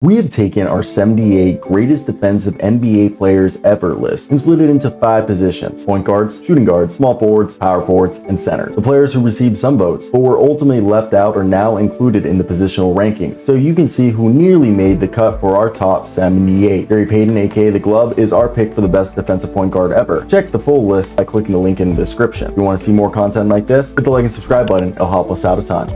We have taken our 78 greatest defensive NBA players ever list and split it into 5 positions: point guards, shooting guards, small forwards, power forwards, and centers. The players who received some votes but were ultimately left out are now included in the positional rankings, so you can see who nearly made the cut for our top 78. Gary Payton, aka The Glove, is our pick for the best defensive point guard ever. Check the full list by clicking the link in the description. If you want to see more content like this, hit the like and subscribe button. It'll help us out a ton.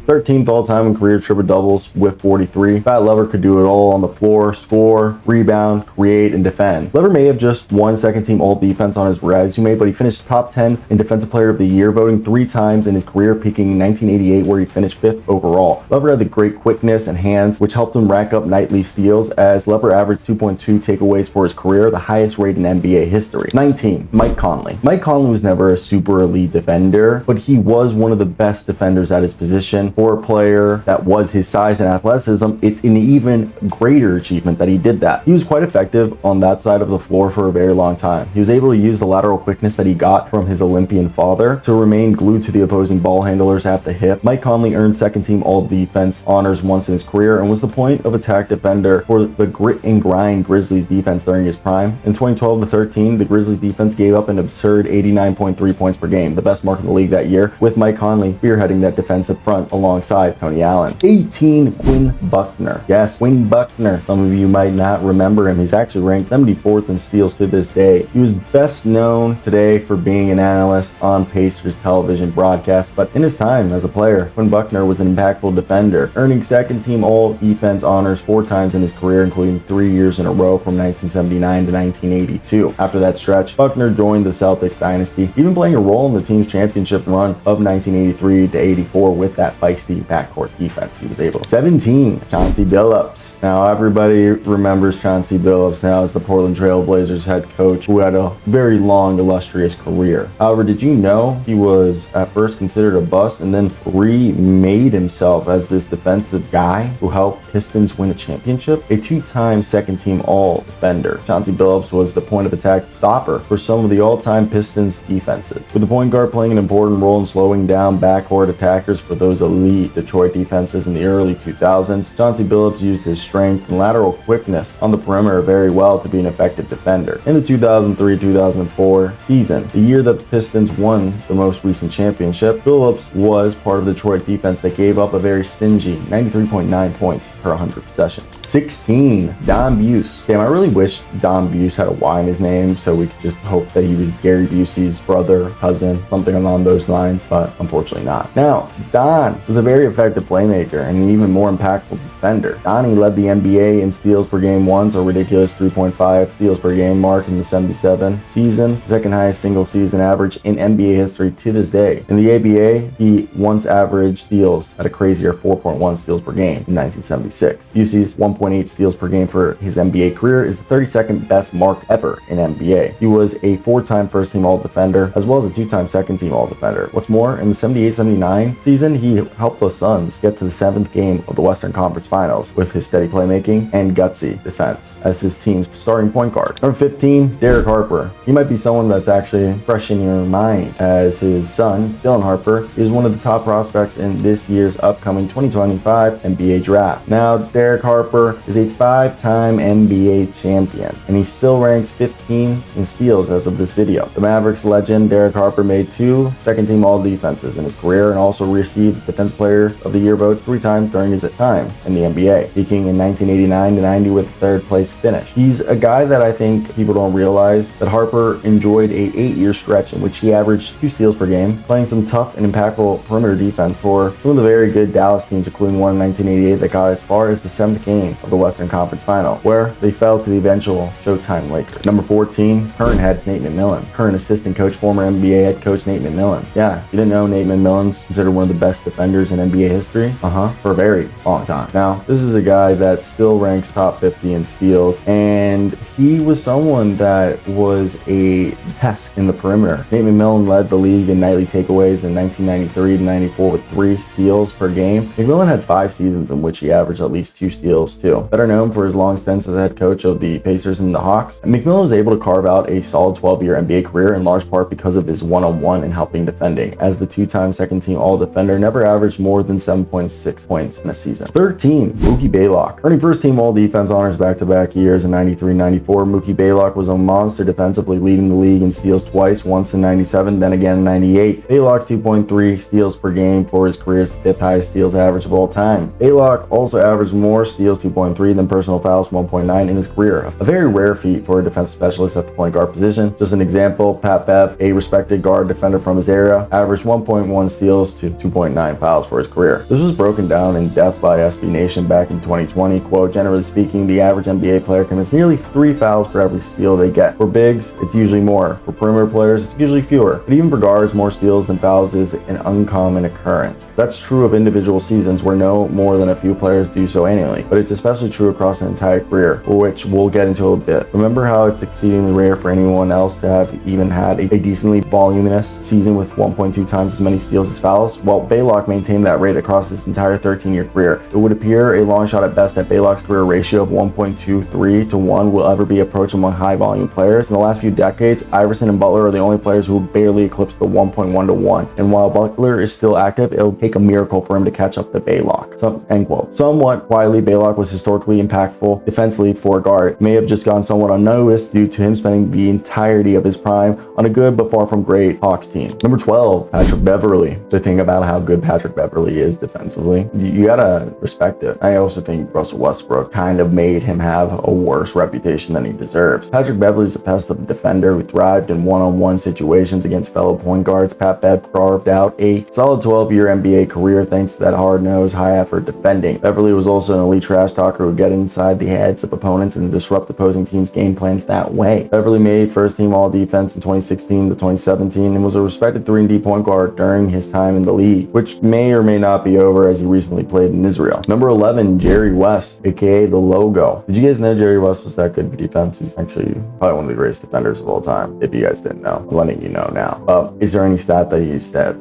13th all-time in career triple-doubles with 43. Fat Lever could do it all on the floor: score, rebound, create, and defend. Lever may have just won second-team all-defense on his resume, but he finished top 10 in Defensive Player of the Year, voting 3 times in his career, peaking in 1988, where he finished 5th overall. Lever had the great quickness and hands, which helped him rack up nightly steals, as Lever averaged 2.2 takeaways for his career, the highest rate in NBA history. 19. Mike Conley. Mike Conley was never a super elite defender, but he was one of the best defenders at his position. For a player that was his size and athleticism, it's an even greater achievement that he did that. He was quite effective on that side of the floor for a very long time. He was able to use the lateral quickness that he got from his Olympian father to remain glued to the opposing ball handlers at the hip. Mike Conley earned second-team all-defense honors once in his career and was the point of attack defender for the grit and grind Grizzlies defense during his prime. In 2012-13, the Grizzlies defense gave up an absurd 89.3 points per game, the best mark in the league that year, with Mike Conley spearheading that defensive front alongside Tony Allen. 18. Quinn Buckner. Yes, Quinn Buckner. Some of you might not remember him. He's actually ranked 74th in steals to this day. He was best known today for being an analyst on Pacers television broadcast, but in his time as a player, Quinn Buckner was an impactful defender, earning second-team all-defense honors 4 times in his career, including 3 years in a row from 1979 to 1982. After that stretch, Buckner joined the Celtics dynasty, even playing a role in the team's championship run of 1983 to 84 with that feisty backcourt defense he was able to. 17. Chauncey Billups. Now everybody remembers Chauncey Billups now as the Portland Trail Blazers head coach, who had a very long, illustrious career. However, did you know he was at first considered a bust and then remade himself as this defensive guy who helped Pistons win a championship? A 2-time second-team all-defender, Chauncey Billups was the point of attack stopper for some of the all-time Pistons defenses, with the point guard playing an important role in slowing down backcourt attackers for those elite Detroit defenses in the early 2000s. Chauncey Billups used his strength and lateral quickness on the perimeter very well to be an effective defender. In the 2003-2004 season, the year that the Pistons won the most recent championship, Billups was part of the Detroit defense that gave up a very stingy 93.9 points per 100 possessions. 16. Don Buse. Damn, I really wish Don Buse had a Y in his name so we could just hope that he was Gary Busey's brother, cousin, something along those lines, but unfortunately not. Now, Don was a very effective playmaker and an even more impactful defender. Donnie led the NBA in steals per game once, a ridiculous 3.5 steals per game mark in the 77 season, second highest single season average in NBA history to this day. In the ABA, he once averaged steals at a crazier 4.1 steals per game in 1976. Busey's 1.8 steals per game for his NBA career is the 32nd best mark ever in NBA. He was a 4-time first-team all-defender as well as a 2-time second-team all-defender. What's more, in the 78-79 season, he helped the Suns get to the 7th game of the Western Conference Finals with his steady playmaking and gutsy defense as his team's starting point guard. Number 15, Derek Harper. He might be someone that's actually fresh in your mind, as his son, Dylan Harper, is one of the top prospects in this year's upcoming 2025 NBA draft. Now, Derek Harper is a 5-time NBA champion, and he still ranks 15 in steals as of this video. The Mavericks legend Derek Harper made 2 second-team all-defenses in his career and also received Defensive Player of the Year votes 3 times during his time in the NBA, peaking in 1989-90 with a 3rd place finish. He's a guy that I think people don't realize that Harper enjoyed a 8-year stretch in which he averaged 2 steals per game, playing some tough and impactful perimeter defense for some of the very good Dallas teams, including one in 1988 that got as far as the 7th game of the Western Conference Final, where they fell to the eventual Showtime Lakers. Number 14, current head Nate McMillan. Current assistant coach, former NBA head coach Nate McMillan. Yeah, you didn't know Nate McMillan's considered one of the best defenders in NBA history? For a very long time. Now, this is a guy that still ranks top 50 in steals, and he was someone that was a pest in the perimeter. Nate McMillan led the league in nightly takeaways in 1993-94 with 3 steals per game. McMillan had 5 seasons in which he averaged at least 2 steals too. Better known for his long stints as head coach of the Pacers and the Hawks, McMillan was able to carve out a solid 12-year NBA career in large part because of his one-on-one and helping defending, as the 2-time second-team all-defender never averaged averaged more than 7.6 points in a season. 13, Mookie Blaylock. Earning first team all-defense honors back-to-back years in 93 and 94, Mookie Blaylock was a monster defensively, leading the league in steals twice, once in 97, then again in 98. Blaylock's 2.3 steals per game for his career is the 5th highest steals average of all time. Blaylock also averaged more steals, 2.3, than personal fouls, 1.9, in his career. A very rare feat for a defensive specialist at the point guard position. Just an example, Pat Bev, a respected guard defender from his era, averaged 1.1 steals to 2.9 fouls for his career. This was broken down in depth by SB Nation back in 2020. Quote, generally speaking, the average NBA player commits nearly 3 fouls for every steal they get. For bigs, it's usually more. For perimeter players, it's usually fewer. But even for guards, more steals than fouls is an uncommon occurrence. That's true of individual seasons where no more than a few players do so annually, but it's especially true across an entire career, which we'll get into a bit. Remember how it's exceedingly rare for anyone else to have even had a decently voluminous season with 1.2 times as many steals as fouls? Well, Blaylock maintained that rate across his entire 13-year career. It would appear a long shot at best that Blaylock's career ratio of 1.23 to 1 will ever be approached among high-volume players. In the last few decades, Iverson and Butler are the only players who barely eclipse the 1.1 to 1, and while Butler is still active, it'll take a miracle for him to catch up to Blaylock. End quote. Somewhat quietly, Blaylock was historically impactful defensively for a guard. It may have just gone somewhat unnoticed due to him spending the entirety of his prime on a good but far from great Hawks team. Number 12, Patrick Beverley. So think about how good Patrick Beverley is defensively. You gotta respect it. I also think Russell Westbrook kind of made him have a worse reputation than he deserves. Patrick Beverley's the best of a defender who thrived in one-on-one situations against fellow point guards. Pat Bev carved out a solid 12-year NBA career thanks to that hard-nosed, high-effort defending. Beverley was also an elite trash talker who would get inside the heads of opponents and disrupt opposing teams' game plans that way. Beverley made first-team all-defense in 2016 to 2017 and was a respected 3-and-D point guard during his time in the league, which may or may not be over as he recently played in Israel. Number 11, Jerry West, aka the Logo. Did you guys know Jerry West was that good in defense? He's actually probably one of the greatest defenders of all time. If you guys didn't know, I'm letting you know now. Is there any stat that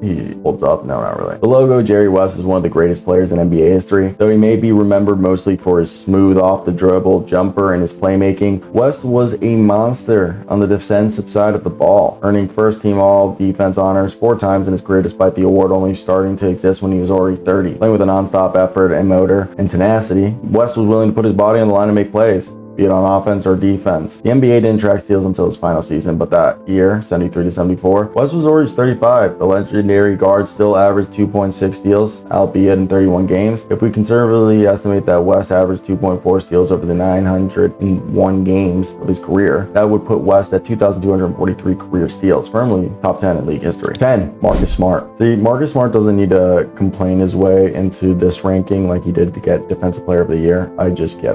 he holds up? No, not really. The Logo, Jerry West, is one of the greatest players in NBA history. Though he may be remembered mostly for his smooth off-the-dribble jumper and his playmaking, West was a monster on the defensive side of the ball, earning first-team all-defense honors 4 times in his career despite the award only starting to exist when he was already 30. Playing with a non-stop effort and motor and tenacity, West was willing to put his body on the line and make plays, be it on offense or defense. The NBA didn't track steals until his final season, but that year, 73 to 74, West was already 35. The legendary guard still averaged 2.6 steals, albeit in 31 games. If we conservatively estimate that West averaged 2.4 steals over the 901 games of his career, that would put West at 2,243 career steals, firmly top 10 in league history. 10, Marcus Smart. See, Marcus Smart doesn't need to complain his way into this ranking like he did to get Defensive Player of the Year. I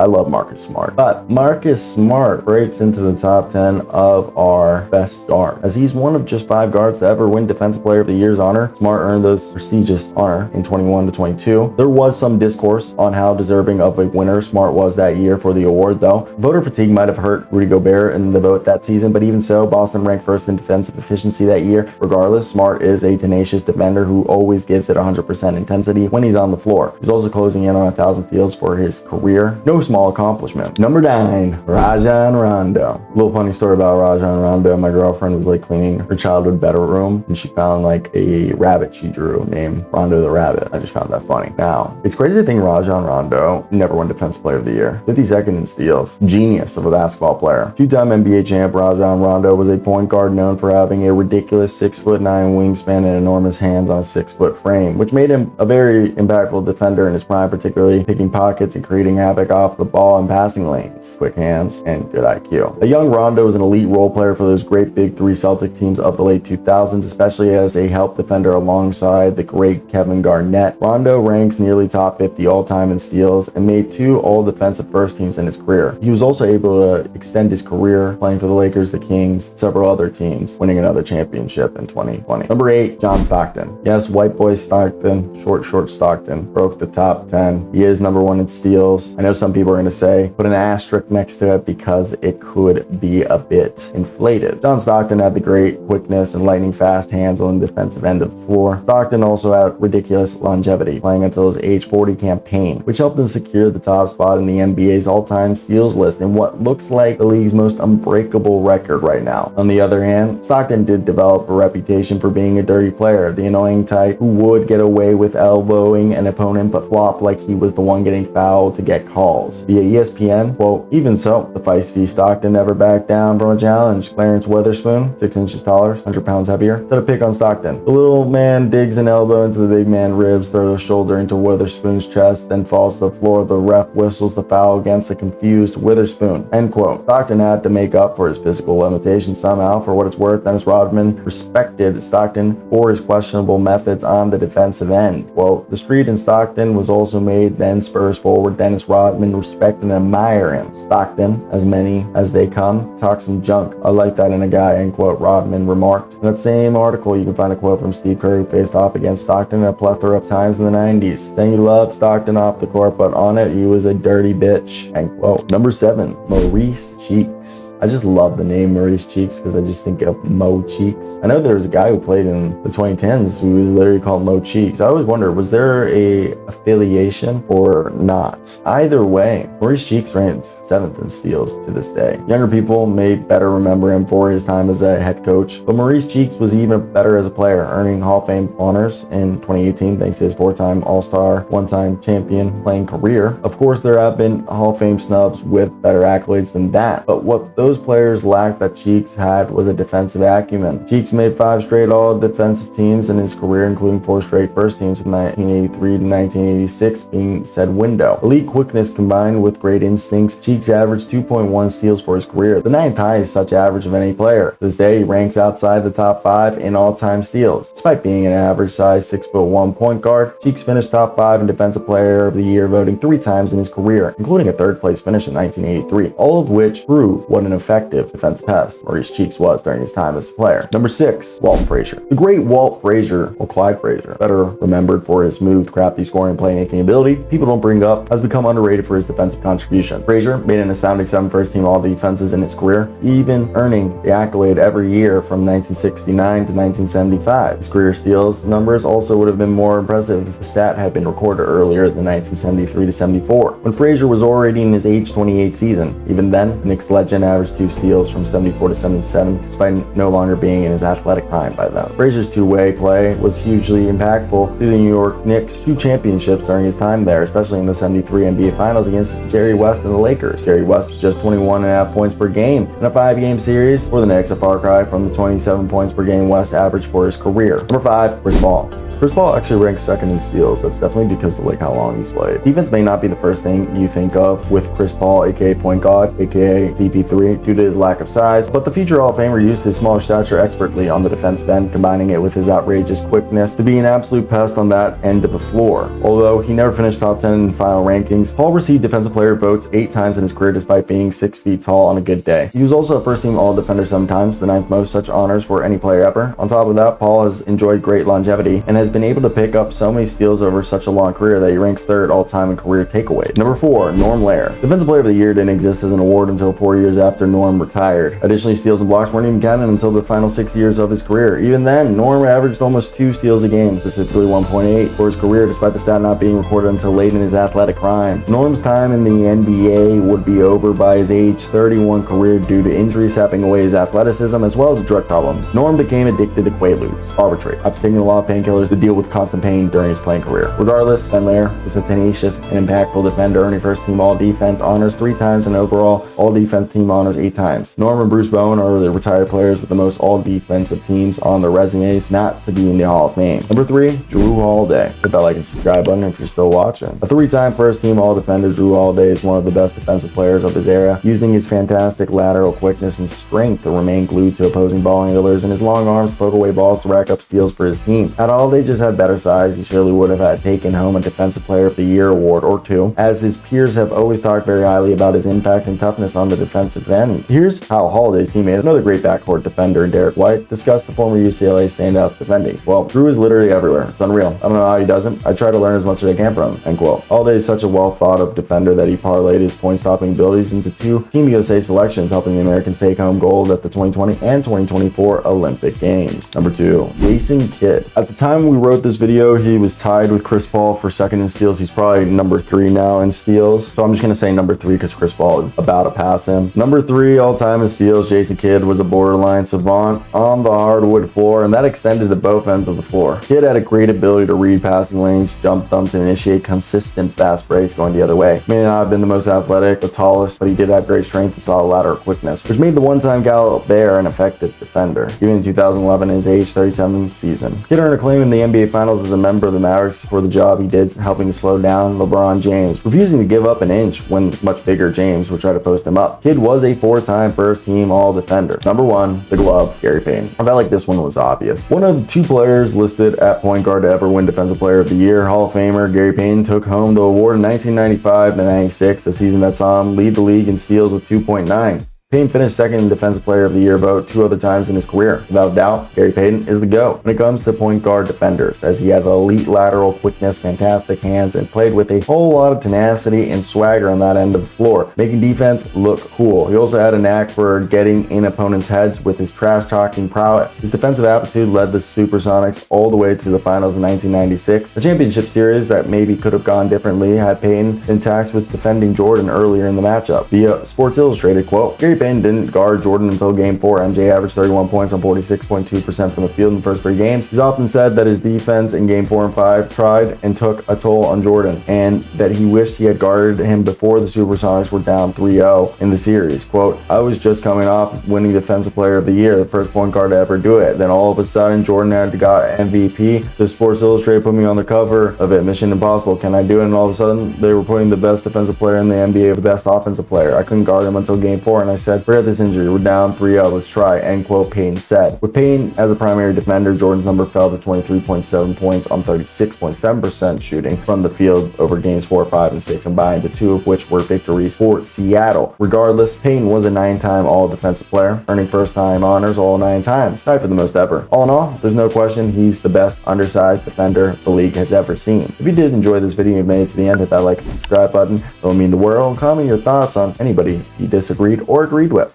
love Marcus Smart. But Marcus Smart breaks into the top 10 of our best guards. As he's one of just 5 guards to ever win Defensive Player of the Year's honor, Smart earned this prestigious honor in 21 to 22. There was some discourse on how deserving of a winner Smart was that year for the award, though. Voter fatigue might have hurt Rudy Gobert in the vote that season, but even so, Boston ranked first in defensive efficiency that year. Regardless, Smart is a tenacious defender who always gives it 100% intensity when he's on the floor. He's also closing in on 1,000 steals for his career. No small accomplishment. Number 9, Rajon Rondo. A little funny story about Rajon Rondo. My girlfriend was like cleaning her childhood bedroom and she found like a rabbit she drew named Rondo the Rabbit. I just found that funny. Now, it's crazy to think Rajon Rondo never won Defensive Player of the Year. 52nd in steals. Genius of a basketball player. 2-time NBA champ Rajon Rondo was a point guard known for having a ridiculous 6'9" wingspan and enormous hands on a 6-foot frame, which made him a very impactful defender in his prime, particularly picking pockets and creating havoc off the ball and passing lanes. Quick hands, and good IQ. A young Rondo was an elite role player for those great Big Three Celtic teams of the late 2000s, especially as a help defender alongside the great Kevin Garnett. Rondo ranks nearly top 50 all-time in steals and made 2 all-defensive first teams in his career. He was also able to extend his career playing for the Lakers, the Kings, several other teams, winning another championship in 2020. Number 8, John Stockton. Yes, white boy Stockton, short Stockton, broke the top 10. He is number 1 in steals. I know some people are going to say, put an asterisk asterisk next to it because it could be a bit inflated. John Stockton had the great quickness and lightning fast hands on the defensive end of the floor. Stockton also had ridiculous longevity, playing until his age 40 campaign, which helped him secure the top spot in the NBA's all-time steals list in what looks like the league's most unbreakable record right now. On the other hand, Stockton did develop a reputation for being a dirty player, the annoying type who would get away with elbowing an opponent but flop like he was the one getting fouled to get calls. Via ESPN, quote, even so, the feisty Stockton never backed down from a challenge. Clarence Weatherspoon, 6 inches taller, 100 pounds heavier, set a pick on Stockton. The little man digs an elbow into the big man's ribs, throws a shoulder into Witherspoon's chest, then falls to the floor. The ref whistles the foul against the confused Witherspoon, end quote. Stockton had to make up for his physical limitations somehow. For what it's worth, Dennis Rodman respected Stockton for his questionable methods on the defensive end. Quote, the street in Stockton was also made, then Spurs forward Dennis Rodman respect and admire him. Stockton, as many as they come, talk some junk. I like that in a guy, end quote, Rodman remarked. In that same article, you can find a quote from Steve Kerr, who faced off against Stockton a plethora of times in the 90s, saying he loved Stockton off the court, but on it, he was a dirty bitch, end quote. Number 7, Maurice Cheeks. I just love the name Maurice Cheeks because I just think of Mo Cheeks. I know there was a guy who played in the 2010s who was literally called Mo Cheeks. I always wonder, was there a affiliation or not? Either way, Maurice Cheeks ranks 7th in steals to this day. Younger people may better remember him for his time as a head coach, but Maurice Cheeks was even better as a player, earning Hall of Fame honors in 2018 thanks to his 4-time All-Star, 1-time champion playing career. Of course, there have been Hall of Fame snubs with better accolades than that, but what those players lacked that Cheeks had was a defensive acumen. Cheeks made 5 straight all-defensive teams in his career, including 4 straight first teams from 1983 to 1986 being said window. Elite quickness combined with great instincts, Cheeks averaged 2.1 steals for his career, the 9th highest such average of any player. To this day, he ranks outside the top 5 in all-time steals. Despite being an average size 6'1" point guard, Cheeks finished top 5 in Defensive Player of the Year voting 3 times in his career, including a 3rd place finish in 1983, all of which prove what an effective defensive pest Maurice Cheeks was during his time as a player. Number 6, Walt Frazier. The great Walt Frazier, or Clyde Frazier, better remembered for his smooth, crafty scoring and playmaking ability, people don't bring up, has become underrated for his defensive contribution. Frazier made an astounding 7 first-team all-defenses in his career, even earning the accolade every year from 1969 to 1975. His career steals numbers also would have been more impressive if the stat had been recorded earlier than 1973 to 74, when Frazier was already in his age 28 season. Even then, Knicks legend averaged 2 steals from 74 to 77, despite no longer being in his athletic prime by then. Frazier's two-way play was hugely impactful to the New York Knicks' 2 championships during his time there, especially in the 73 NBA Finals against Jerry West and the Lakers. Jerry West just 21.5 points per game in a 5-game series for the Knicks, a far cry from the 27 points per game West averaged for his career. Number 5, Chris Paul. Chris Paul actually ranks 2nd in steals. That's definitely because of how long he's played. Defense may not be the first thing you think of with Chris Paul, aka point guard, aka CP3, due to his lack of size, but the future Hall of Famer used his smaller stature expertly on the defensive end, combining it with his outrageous quickness to be an absolute pest on that end of the floor. Although he never finished top 10 in final rankings, Paul received defensive player votes 8 times in his career despite being 6 feet tall on a good day. He was also a first-team all-defender 7 times, the 9th most such honors for any player ever. On top of that, Paul has enjoyed great longevity and has been able to pick up so many steals over such a long career that he ranks 3rd all-time in career takeaways. Number 4, Norm Lair. Defensive Player of the Year didn't exist as an award until 4 years after Norm retired. Additionally, steals and blocks weren't even counted until the final 6 years of his career. Even then, Norm averaged almost 2 steals a game, specifically 1.8 for his career, despite the stat not being recorded until late in his athletic prime. Norm's time in the NBA would be over by his age 31 career due to injuries sapping away his athleticism as well as a drug problem. Norm became addicted to Quaaludes, arbitrate, after taking a lot of painkillers to deal with constant pain during his playing career. Regardless, Ben Lair was a tenacious and impactful defender, earning first-team all-defense honors 3 times and overall all-defense team honors 8 times. Norm and Bruce Bowen are the retired players with the most all-defensive teams on their resumes not to be in the Hall of Fame. Number 3, Jrue Holiday. Hit that like and subscribe button if you're still watching. A 3-time first-team all-defender, Jrue Holiday is one of the best defensive players of his era, using his fantastic lateral quickness and strength to remain glued to opposing ball handlers and his long arms to poke away balls to rack up steals for his team. Had Holiday just had better size, he surely would have had taken home a Defensive Player of the Year award or 2, as his peers have always talked very highly about his impact and toughness on the defensive end. Here's how Holiday's teammate, another great backcourt defender in Derek White, discussed the former UCLA standout defending. Well, Jrue is literally everywhere. It's unreal. I don't know how he does it. I try to learn as much as I can from him, end quote. Holiday is such a well thought of defender that he parlayed his points stopping abilities into 2 Team USA selections, helping the Americans take home gold at the 2020 and 2024 Olympic Games. Number 2, Jason Kidd. At the time we wrote this video, he was tied with Chris Paul for second in steals. He's probably number 3 now in steals. So I'm just going to say number 3 because Chris Paul is about to pass him. Number 3 all time in steals, Jason Kidd was a borderline savant on the hardwood floor, and that extended to both ends of the floor. Kidd had a great ability to read passing lanes, jump dumps, and initiate consistent fast breaks going the other way. May not have been the most athletic, the tallest, but he did have great strength and solid lateral quickness, which made the one-time Gobert an effective defender. Even in 2011, his age 37 season, Kidd earned acclaim in the NBA Finals as a member of the Mavericks for the job he did helping to slow down LeBron James, refusing to give up an inch when much bigger James would try to post him up. Kidd was a 4-time first-team All-Defender. Number 1, the glove, Gary Payton. I felt like this one was obvious. One of the 2 players listed at point guard to ever win Defensive Player of the Year, Hall of Famer Gary Payton took home the award in 1995 to 96, a season that saw him lead the league in steals with 2.9. Payton finished second in Defensive Player of the Year vote 2 other times in his career. Without doubt, Gary Payton is the GOAT when it comes to point guard defenders, as he had elite lateral quickness, fantastic hands, and played with a whole lot of tenacity and swagger on that end of the floor, making defense look cool. He also had a knack for getting in opponents' heads with his trash-talking prowess. His defensive aptitude led the Supersonics all the way to the finals in 1996, a championship series that maybe could have gone differently had Payton been tasked with defending Jordan earlier in the matchup. Via Sports Illustrated quote, Gary Payton didn't guard Jordan until Game 4. MJ averaged 31 points on 46.2% from the field in the first 3 games. He's often said that his defense in Game 4 and 5 tried and took a toll on Jordan, and that he wished he had guarded him before the Supersonics were down 3-0 in the series. Quote, I was just coming off winning Defensive Player of the Year, the first point guard to ever do it. Then all of a sudden, Jordan had got MVP. The Sports Illustrated put me on the cover of it, Mission Impossible. Can I do it? And all of a sudden, they were putting the best defensive player in the NBA, the best offensive player. I couldn't guard him until Game 4, and I said, forget this injury. We're down 3-0. Let's try. End quote, Payton said. With Payton as a primary defender, Jordan's number fell to 23.7 points on 36.7% shooting from the field over games 4, 5, and 6 combined, the 2 of which were victories for Seattle. Regardless, Payton was a 9-time All-Defensive Player, earning first-time honors all 9 times, tied for the most ever. All in all, there's no question he's the best undersized defender the league has ever seen. If you did enjoy this video and made it to the end, hit that like and subscribe button. It will mean the world. Comment your thoughts on anybody you disagreed or agreed with.